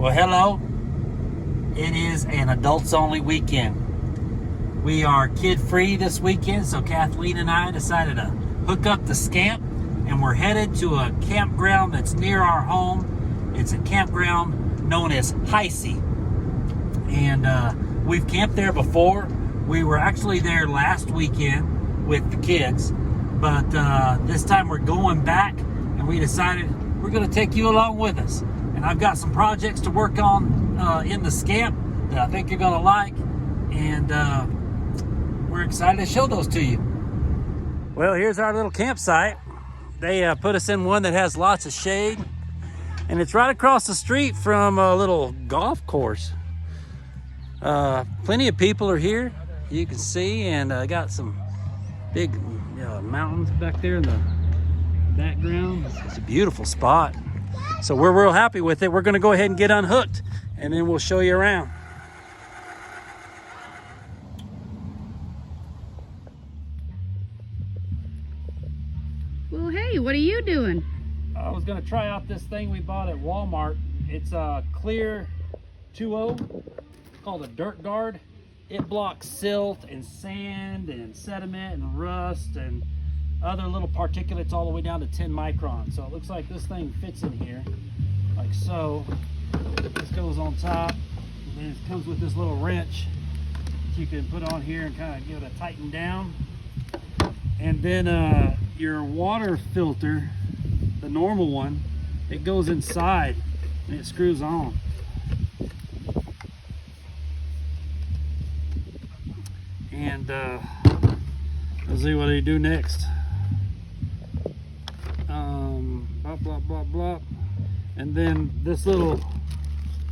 Well, hello. It is an adults-only weekend. We are kid-free this weekend, so Cathleen and I decided to hook up the Scamp, and we're headed to a campground that's near our home. It's a campground known as Heise, and we've camped there before. We were actually there last weekend with the kids, but this time we're going back, and we decided we're going to take you along with us. And I've got some projects to work on in the Scamp that I think you're going to like, and we're excited to show those to you. Well, here's our little campsite. They put us in one that has lots of shade, and it's right across the street from a little golf course. Plenty of people are here, you can see, and got some big mountains back there in the background. It's a beautiful spot. So we're real happy with it. We're going to go ahead and get unhooked, and then we'll show you around. Well, hey, what are you doing? I was going to try out this thing we bought at Walmart. It's a Clear 2.0. It's called a Dirt Guard. It blocks silt and sand and sediment and rust and other little particulates all the way down to 10 microns. So it looks like this thing fits in here, like so. This goes on top, and then it comes with this little wrench that you can put on here and kind of give it a tighten down. And then your water filter, the normal one, it goes inside and it screws on. And let's see what do you do next. Blah, blah, blah. And then this little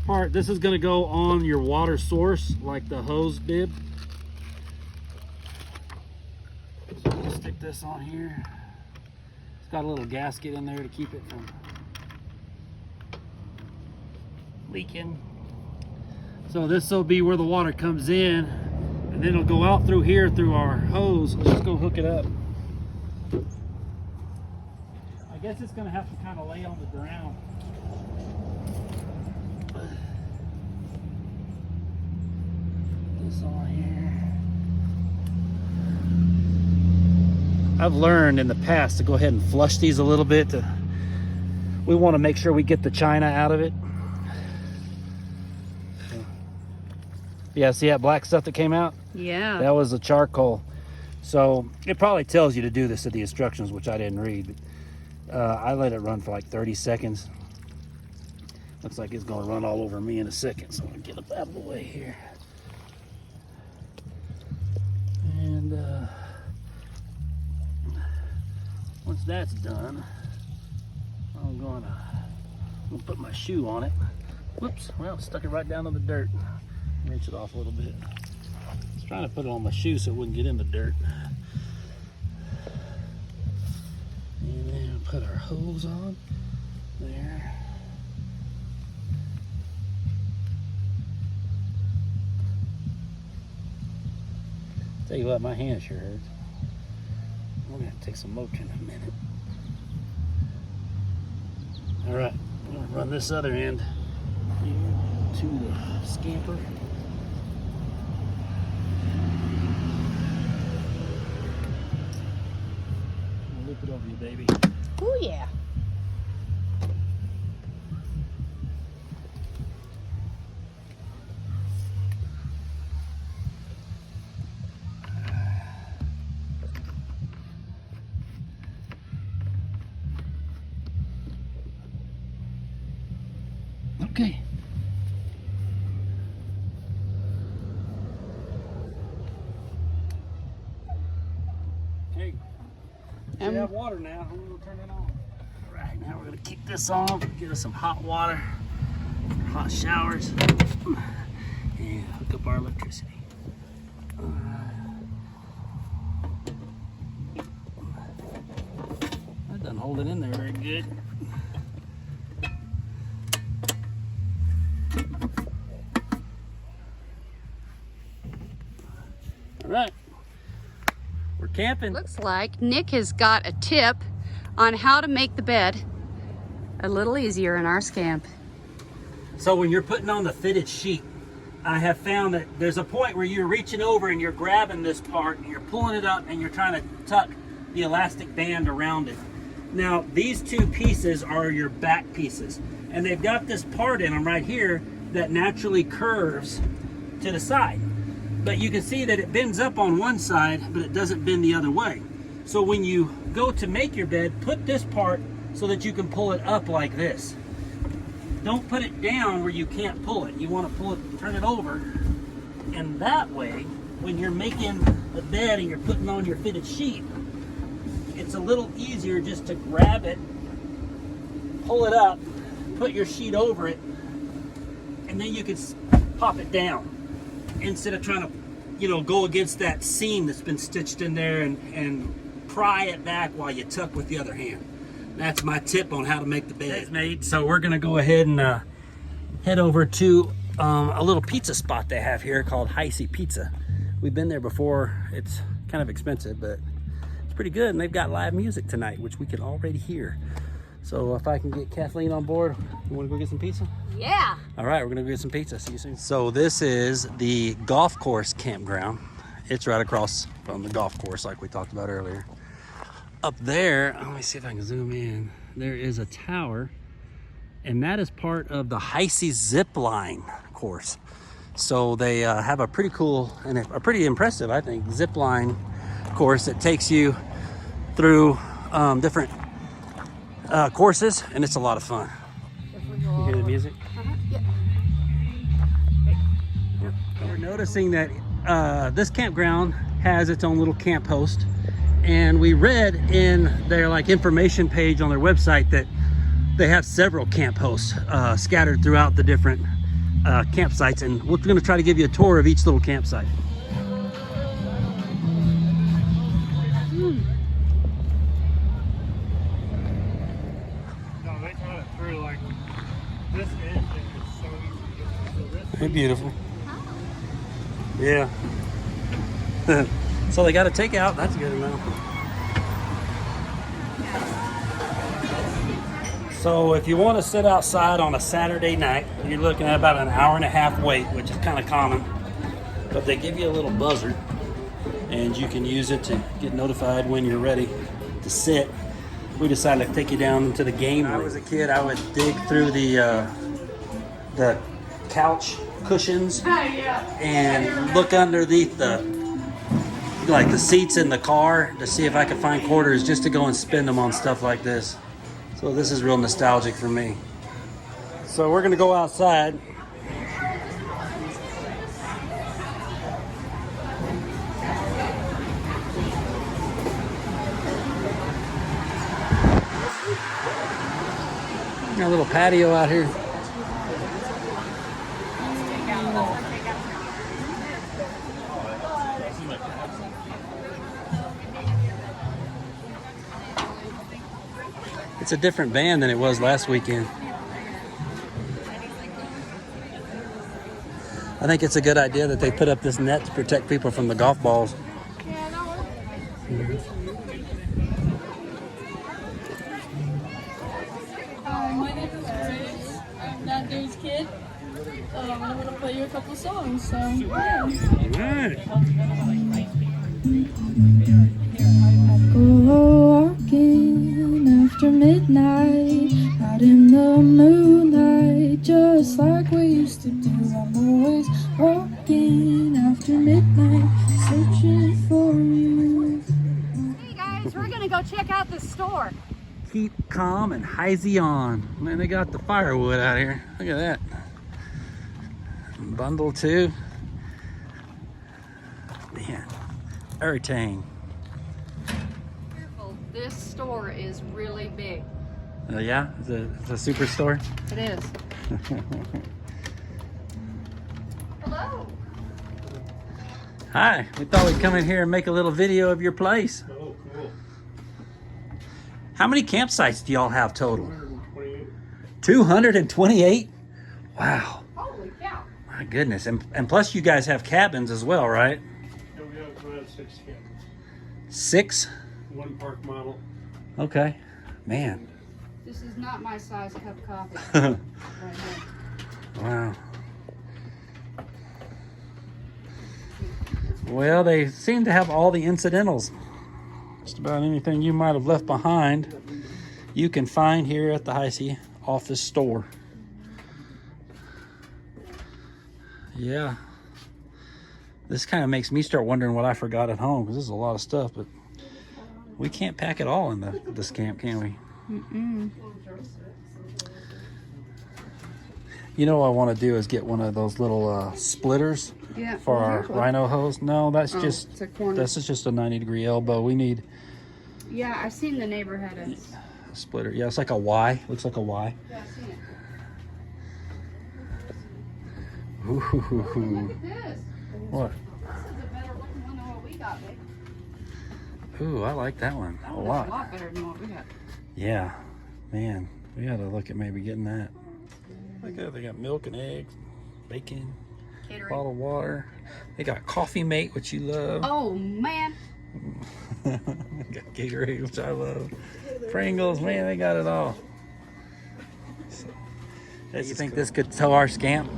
part, this is going to go on your water source, like the hose bib. So just stick this on here. It's got a little gasket in there to keep it from leaking. So this will be where the water comes in, and then it'll go out through here through our hose. Let's just go hook it up. I guess it's going to have to kind of lay on the ground. This on here. I've learned in the past to go ahead and flush these a little bit. We want to make sure we get the china out of it. Yeah, see that black stuff that came out? Yeah. That was the charcoal. So it probably tells you to do this in the instructions, which I didn't read. I let it run for like 30 seconds. Looks like it's going to run all over me in a second, so I'm going to get up out of the way here. And once that's done, I'm going to put my shoe on it. Whoops, well, stuck it right down in the dirt. Rinse it off a little bit. I was trying to put it on my shoe so it wouldn't get in the dirt. And then put our hose on there. Tell you what, my hand sure hurts. I'm gonna take some Motrin in a minute. All right, I'm gonna run this other end here to the scamper. Loop it over you, baby. Oh yeah. Okay. Okay. We have water now. I'm going to turn it on. All right, now we're going to kick this off. Get us some hot water for hot showers. And hook up our electricity. That doesn't hold it in there very good. All right, we're camping. Looks like Nick has got a tip on how to make the bed a little easier in our Scamp. So when you're putting on the fitted sheet, I have found that there's a point where you're reaching over and you're grabbing this part and you're pulling it up and you're trying to tuck the elastic band around it. Now, these two pieces are your back pieces, and they've got this part in them right here that naturally curves to the side. But you can see that it bends up on one side, but it doesn't bend the other way. So when you go to make your bed, put this part so that you can pull it up like this. Don't put it down where you can't pull it. You want to pull it, turn it over, and that way, when you're making the bed and you're putting on your fitted sheet, it's a little easier just to grab it, pull it up, put your sheet over it, and then you can pop it down instead of trying to, you know, go against that seam that's been stitched in there and pry it back while you tuck with the other hand. That's my tip on how to make the bed made. So we're gonna go ahead and head over to a little pizza spot they have here called Heise Pizza. We've been there before. It's kind of expensive, but it's pretty good, and they've got live music tonight, which we can already hear. So if I can get Kathleen on board, you wanna go get some pizza? Yeah. All right, we're gonna go get some pizza. See you soon. So this is the golf course campground. It's right across from the golf course like we talked about earlier. Up there, let me see if I can zoom in. There is a tower, and that is part of the Heise zip line course. So they have a pretty cool and a pretty impressive, I think, zip line course that takes you through different courses, and it's a lot of fun. You hear the music? Yeah. We're noticing that this campground has its own little camp host, and we read in their like information page on their website that they have several camp hosts scattered throughout the different campsites, and we're going to try to give you a tour of each little campsite. No, they taught it through like this engine is so easy to get through. Ain't beautiful? Yeah. So they got a takeout. That's good enough. So if you want to sit outside on a Saturday night, you're looking at about an hour and a half wait, which is kind of common. But they give you a little buzzer, and you can use it to get notified when you're ready to sit. We decided to take you down into the game room. When I was a kid, I would dig through the couch cushions and look underneath the seats in the car to see if I could find quarters just to go and spend them on stuff like this. So this is real nostalgic for me. So we're gonna go outside. Got a little patio out here. It's a different band than it was last weekend. I think it's a good idea that they put up this net to protect people from the golf balls. My name is Grace. I'm that dude's kid. I'm gonna play you a couple songs. So yeah. Alright. Go walking after midnight, out in the moonlight, just like we used to do. I'm always walking after midnight, searching for you. Hey guys, we're gonna go check out the store. Keep calm and Heise on. Man, they got the firewood out here. Look at that. Bundle 2. Man, everything. Careful, this store is really big. Yeah, it's a superstore. It is. Hello. Hi, we thought we'd come in here and make a little video of your place. Oh, cool. How many campsites do y'all have total? 128. 228? Wow, Holy cow. my goodness. And plus you guys have cabins as well, right? Yeah, we have 6 cabins. 6? 1 park model. Okay, man. This is not my size cup of coffee. Right here. Wow. Well, they seem to have all the incidentals. Just about anything you might have left behind, you can find here at the Heise office store. Yeah. This kind of makes me start wondering what I forgot at home, because this is a lot of stuff, but we can't pack it all in the Scamp, can we? Mm-mm. You know what I want to do is get one of those little splitters for our rhino hose. No, that's just it's a corner. this is just a 90-degree elbow. We need Yeah, I've seen the neighbor had a splitter. Yeah, it's like a Y. Looks like a Y. Yeah, I've seen it. Ooh. Look at this. What? This is a better looking one than what we got, babe. Ooh, I like that one a lot. A lot better than what we got. Yeah, man, we got to look at maybe getting that. Look at that. They got milk and eggs, bacon, Catering. bottled water. They got Coffee Mate, which you love. Oh man. Got Gatorade, which I love. Pringles, man, they got it all. So, you think this could tow our Scamp?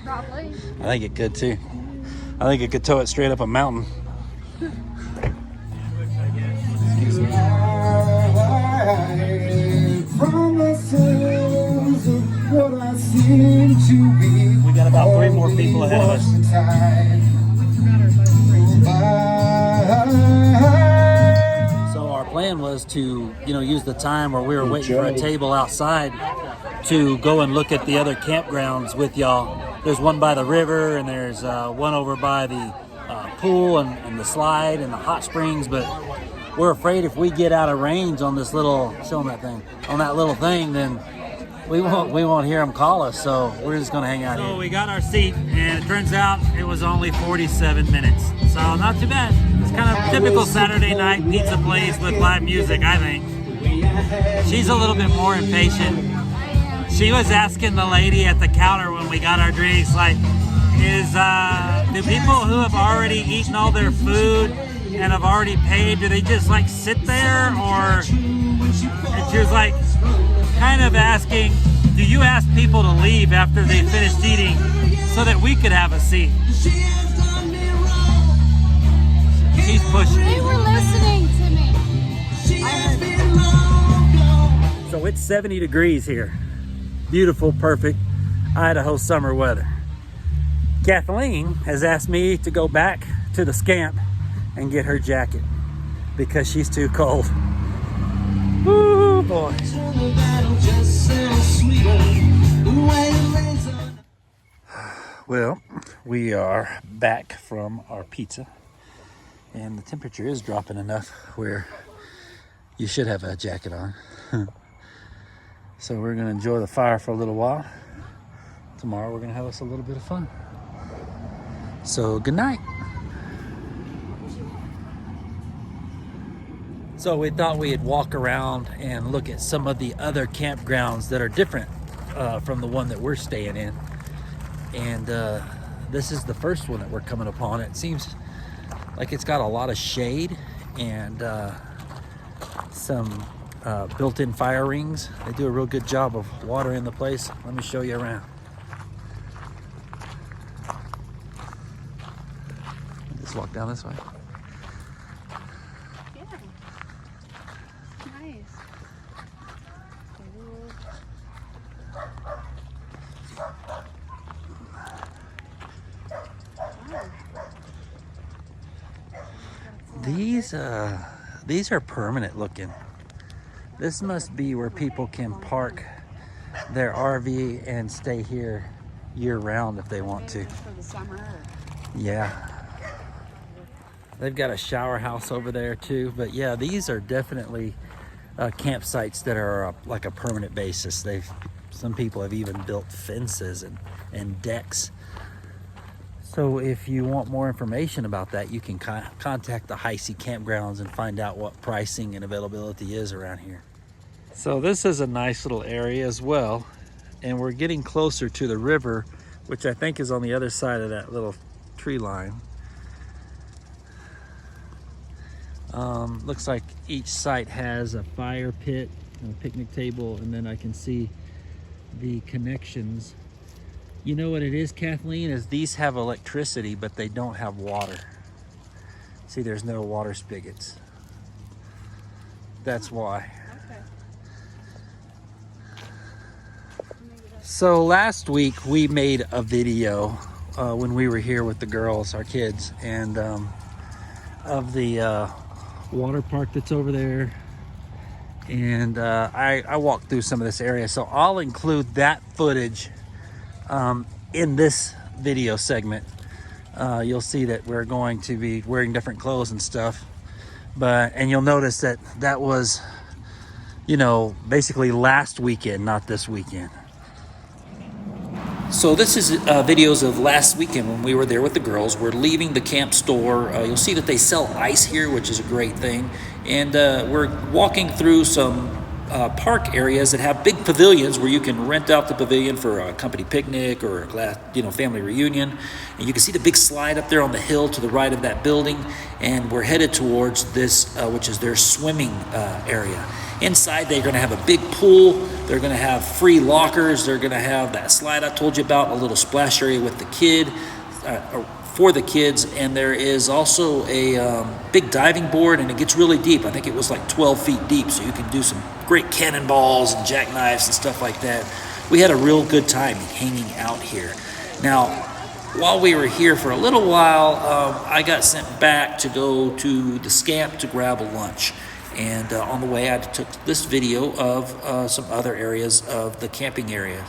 Probably. I think it could too. I think it could tow it straight up a mountain. Excuse me. We got about 3 more people ahead of us. So our plan was to, use the time where we were waiting for a table outside to go and look at the other campgrounds with y'all. There's one by the river, and there's one over by the pool and the slide and the hot springs, but we're afraid if we get out of range on this little, show them that thing, on that little thing, then we won't hear them call us, so we're just gonna hang out here. So we got our seat, and it turns out it was only 47 minutes, so not too bad. It's kind of typical Saturday night pizza place with live music, I think. She's a little bit more impatient. She was asking the lady at the counter when we got our drinks, like, do people who have already eaten all their food and have already paid, do they just like sit there, or? And she was like, kind of asking, do you ask people to leave after they finished eating so that we could have a seat? She's pushing. They were listening to me. So it's 70 degrees here. Beautiful, perfect Idaho summer weather. Kathleen has asked me to go back to the Scamp and get her jacket because she's too cold. Ooh, boy. Well, we are back from our pizza, and the temperature is dropping enough where you should have a jacket on. So we're gonna enjoy the fire for a little while. Tomorrow we're gonna have us a little bit of fun. So good night. So we thought we'd walk around and look at some of the other campgrounds that are different from the one that we're staying in. And this is the first one that we're coming upon. It seems like it's got a lot of shade and some built-in fire rings. They do a real good job of watering the place. Let me show you around. Let's walk down this way. Yeah. Nice. These are permanent looking. This must be where people can park their RV and stay here year round if they want to. For the summer. Yeah. They've got a shower house over there too, but yeah, these are definitely campsites that are like a permanent basis. Some people have even built fences and decks. So if you want more information about that, you can contact the Heise Campgrounds and find out what pricing and availability is around here. So this is a nice little area as well, and we're getting closer to the river, which I think is on the other side of that little tree line. Looks like each site has a fire pit and a picnic table, and then I can see the connections You know what it is, Kathleen, is these have electricity, but they don't have water. See, there's no water spigots. That's why. Okay. So last week we made a video when we were here with the girls, our kids, and of the water park that's over there. And I walked through some of this area, so I'll include that footage in this video segment. You'll see that we're going to be wearing different clothes and stuff, and you'll notice that that was, you know, basically last weekend, not this weekend. So this is videos of last weekend when we were there with the girls. We're leaving the camp store. You'll see that they sell ice here, which is a great thing. And we're walking through some park areas that have big pavilions where you can rent out the pavilion for a company picnic or a family reunion. And you can see the big slide up there on the hill to the right of that building. And we're headed towards this, which is their swimming area. Inside, they're going to have a big pool. They're going to have free lockers. They're going to have that slide I told you about, a little splash area with the kid, for the kids. And there is also a big diving board, and it gets really deep. I think it was like 12 feet deep, so you can do some great cannonballs and jackknives and stuff like that. We had a real good time hanging out here. Now, while we were here for a little while, I got sent back to go to the Scamp to grab a lunch. And on the way, I took this video of some other areas of the camping area,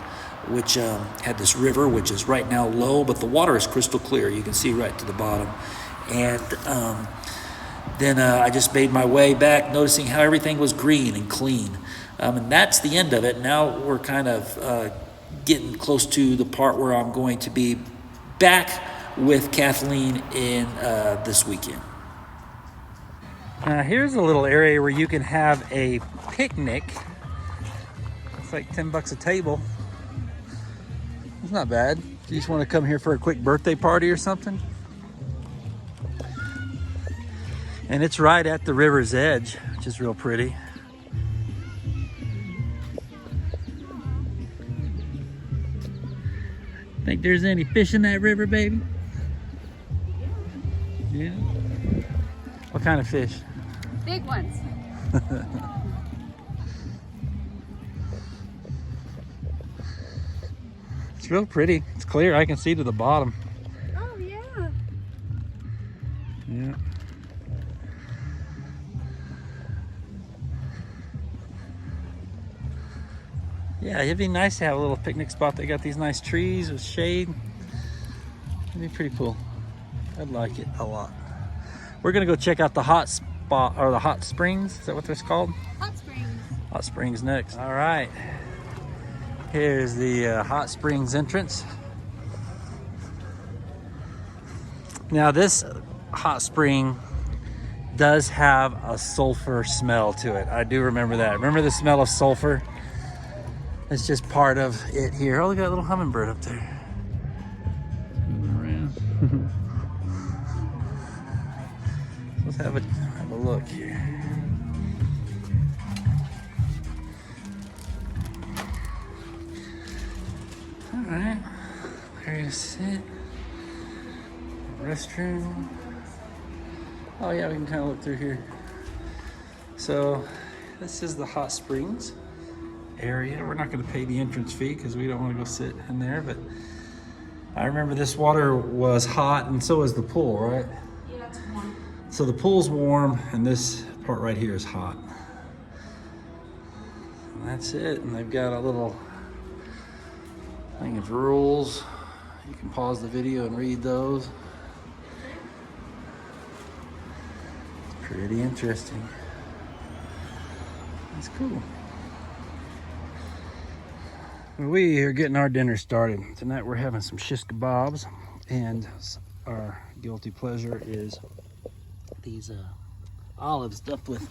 which had this river, which is right now low, but the water is crystal clear. You can see right to the bottom. And then I just made my way back, noticing how everything was green and clean. And that's the end of it. Now we're kind of getting close to the part where I'm going to be back with Kathleen in this weekend. Here's a little area where you can have a picnic. It's like $10 a table. It's not bad. You just want to come here for a quick birthday party or something. And it's right at the river's edge, which is real pretty. Think there's any fish in that river, baby? Yeah. What kind of fish? Big ones. It's real pretty. It's clear. I can see to the bottom. Oh, yeah. Yeah. Yeah, it'd be nice to have a little picnic spot. They got these nice trees with shade. It'd be pretty cool. I'd like it a lot. We're gonna go check out the hot spot, or the hot springs. Is that what they're called? Hot springs. Hot springs next. All right. Here's the hot springs entrance. Now this hot spring does have a sulfur smell to it. I do remember that. Remember the smell of sulfur? It's just part of it here. Oh, look at that little hummingbird up there. Moving around. Let's have a look here. All right, there you sit. Restroom. Oh yeah, we can kind of look through here. So this is the hot springs area. We're not going to pay the entrance fee because we don't want to go sit in there, but I remember this water was hot, and so is the pool, right? Yeah, it's warm. So the pool's warm, and this part right here is hot. And that's it. And they've got a little thing of rules. You can pause the video and read those. It's pretty interesting. That's cool. We are getting our dinner started. Tonight we're having some shish kebabs, and our guilty pleasure is these olives stuffed with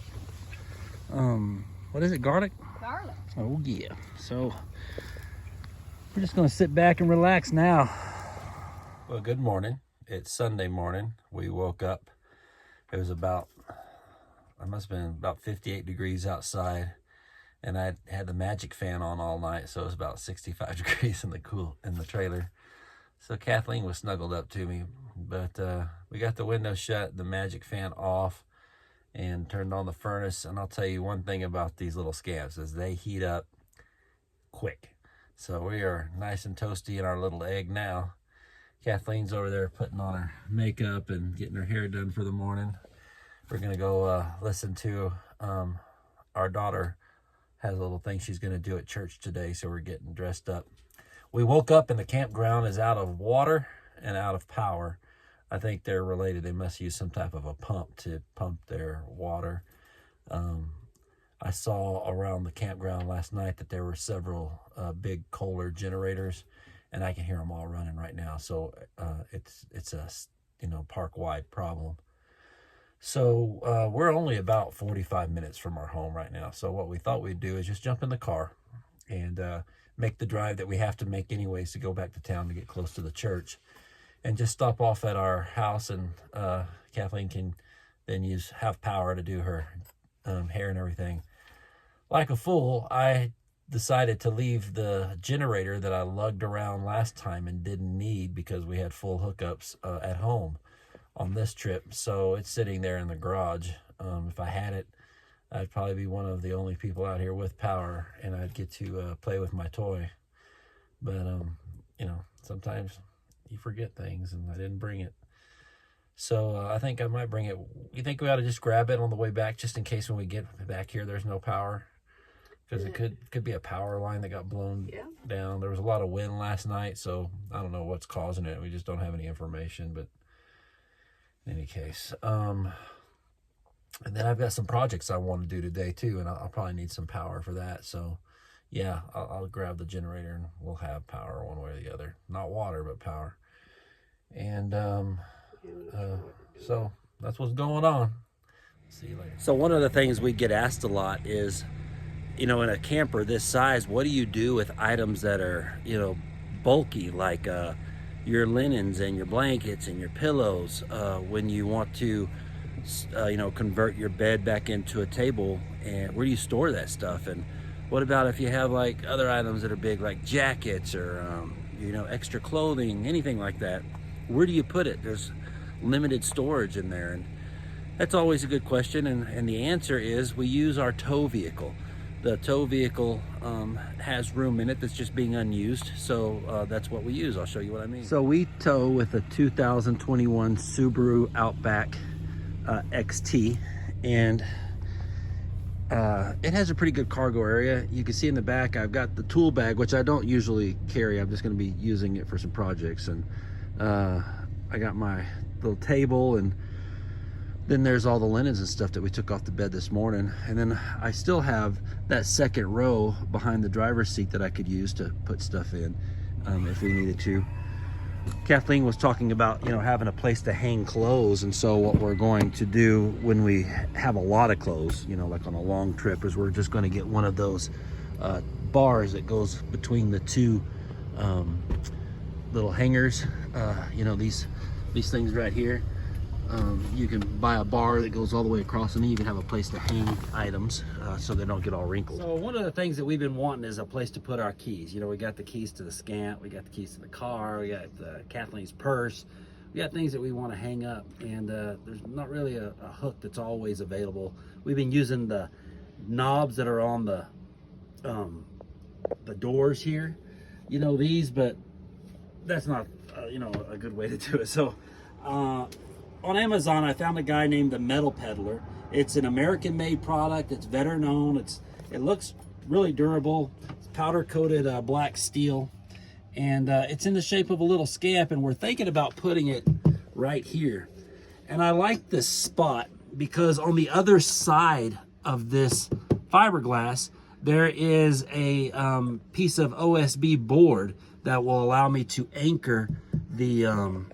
what is it, garlic? Garlic. Oh yeah. So we're just gonna sit back and relax now. Well, good morning. It's Sunday morning. We woke up. It was about, it must have been about 58 degrees outside, and I had the magic fan on all night, so it was about 65 degrees in the trailer. So Kathleen was snuggled up to me, but we got the window shut, the magic fan off, and turned on the furnace. And I'll tell you one thing about these little Scamps is they heat up quick. So we are nice and toasty in our little egg now. Kathleen's over there putting on her makeup and getting her hair done for the morning. We're gonna go listen to our daughter has a little thing she's gonna do at church today, so we're getting dressed up. We woke up and the campground is out of water and out of power. I think they're related. They must use some type of a pump to pump their water. I saw around the campground last night that there were several big Kohler generators, and I can hear them all running right now. So it's a park-wide problem. So we're only about 45 minutes from our home right now. So what we thought we'd do is just jump in the car and make the drive that we have to make anyways to go back to town to get close to the church, and just stop off at our house, and Kathleen can then have power to do her hair and everything. Like a fool, I decided to leave the generator that I lugged around last time and didn't need because we had full hookups at home on this trip. So it's sitting there in the garage. If I had it, I'd probably be one of the only people out here with power, and I'd get to play with my toy. But, sometimes you forget things, and I didn't bring it. So I think I might bring it. You think we ought to just grab it on the way back, just in case when we get back here there's no power? Because it could be a power line that got blown down. There was a lot of wind last night, so I don't know what's causing it. We just don't have any information. But in any case, and then I've got some projects I want to do today too, and I'll probably need some power for that. So yeah, I'll grab the generator and we'll have power one way or the other. Not water, but power. And so that's what's going on. See you later. So one of the things we get asked a lot is, in a camper this size, what do you do with items that are, bulky, like your linens and your blankets and your pillows, when you want to, convert your bed back into a table? And where do you store that stuff? And what about if you have like other items that are big, like jackets or, extra clothing, anything like that? Where do you put it? There's limited storage in there. And that's always a good question. And the answer is we use our tow vehicle. The tow vehicle has room in it that's just being unused. So that's what we use. I'll show you what I mean. So we tow with a 2021 Subaru Outback XT. And it has a pretty good cargo area. You can see in the back I've got the tool bag, which I don't usually carry. I'm just going to be using it for some projects. And I got my little table, and then there's all the linens and stuff that we took off the bed this morning. And then I still have that second row behind the driver's seat that I could use to put stuff in if we needed to. Kathleen was talking about, having a place to hang clothes. And so what we're going to do when we have a lot of clothes, like on a long trip, is we're just going to get one of those bars that goes between the two little hangers. These things right here. You can buy a bar that goes all the way across, and then you can have a place to hang items so they don't get all wrinkled. So one of the things that we've been wanting is a place to put our keys. We got the keys to the Scamp, we got the keys to the car, we got Kathleen's purse. We got things that we want to hang up, and there's not really a hook that's always available. We've been using the knobs that are on the doors here, these, but that's not a good way to do it. So on Amazon, I found a guy named the Metal Peddler. It's an American-made product. It's veteran-owned. It looks really durable. It's powder-coated black steel, and it's in the shape of a little Scamp, and we're thinking about putting it right here. And I like this spot because on the other side of this fiberglass, there is a piece of OSB board that will allow me to anchor the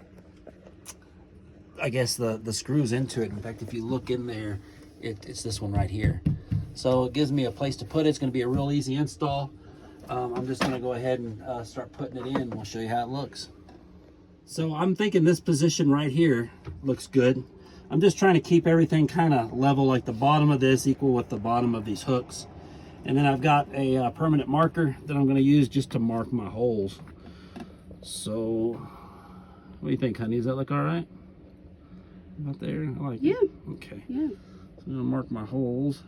the screws into it. In fact, if you look in there, it's this one right here. So it gives me a place to put it. It's going to be a real easy install. I'm just going to go ahead and start putting it in. We'll show you how it looks. So I'm thinking this position right here looks good. I'm just trying to keep everything kind of level, like the bottom of this equal with the bottom of these hooks. And then I've got a permanent marker that I'm going to use just to mark my holes. So, what do you think, honey? Does that look all right? About there? I like it. Okay. Yeah. So I'm gonna mark my holes.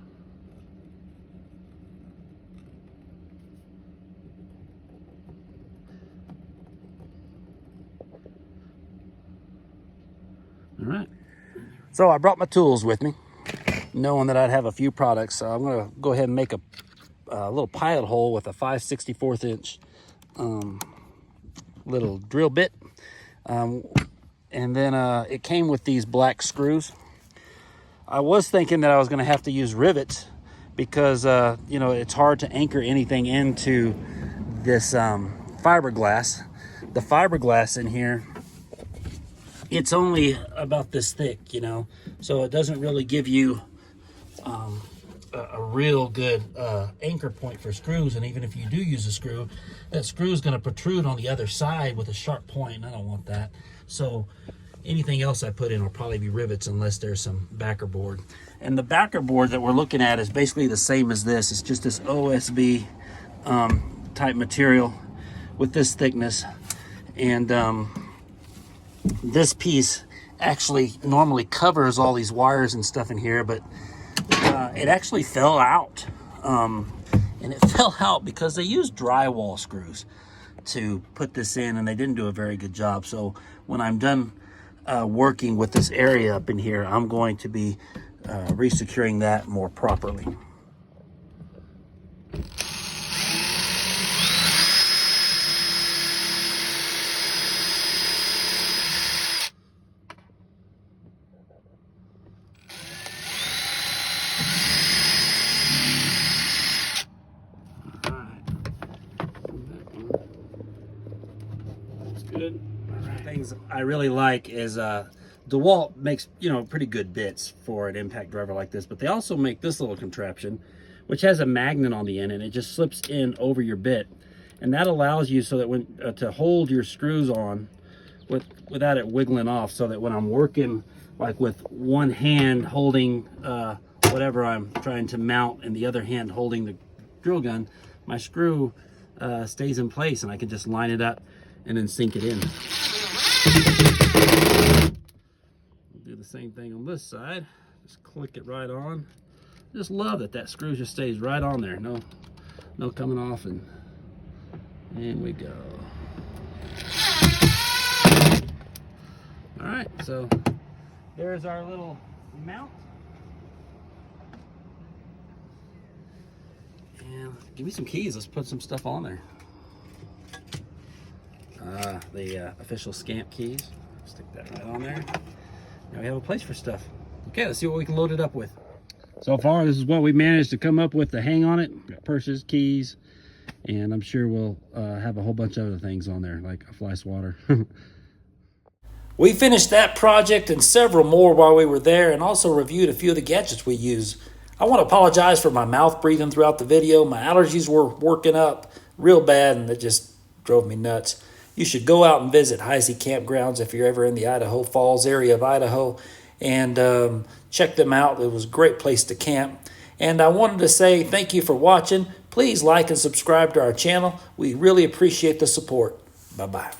All right. So I brought my tools with me, knowing that I'd have a few products. So I'm gonna go ahead and make a little pilot hole with a 5/64 inch little drill bit. And then it came with these black screws. I was thinking that I was gonna have to use rivets because, you know, it's hard to anchor anything into this fiberglass. The fiberglass in here, it's only about this thick, you know, so it doesn't really give you a real good anchor point for screws. And even if you do use a screw, that screw is going to protrude on the other side with a sharp point, and I don't want that. So anything else I put in will probably be rivets unless there's some backer board. And the backer board that we're looking at is basically the same as this. It's just this OSB type material with this thickness. And this piece actually normally covers all these wires and stuff in here, but it actually fell out. And it fell out because they used drywall screws to put this in, and they didn't do a very good job. So when I'm done working with this area up in here, I'm going to be resecuring that more properly. Good. Things I really like is DeWalt makes, you know, pretty good bits for an impact driver like this, but they also make this little contraption which has a magnet on the end, and it just slips in over your bit, and that allows you so that when to hold your screws on without it wiggling off, so that when I'm working like with one hand holding whatever I'm trying to mount and the other hand holding the drill gun, my screw stays in place and I can just line it up and then sink it in. Do the same thing on this side. Just click it right on. Just love that that screw just stays right on there. No coming off, and we go. All right, so there's our little mount. And give me some keys. Let's put some stuff on there. The official Scamp keys. Stick that right on there. Now we have a place for stuff. Okay, let's see what we can load it up with. So far, this is what we managed to come up with to hang on it. Got purses, keys, and I'm sure we'll have a whole bunch of other things on there, like a fly swatter. We finished that project and several more while we were there, and also reviewed a few of the gadgets we use. I want to apologize for my mouth breathing throughout the video. My allergies were working up real bad, and it just drove me nuts. You should go out and visit Heise Campgrounds if you're ever in the Idaho Falls area of Idaho, and check them out. It was a great place to camp. And I wanted to say thank you for watching. Please like and subscribe to our channel. We really appreciate the support. Bye-bye.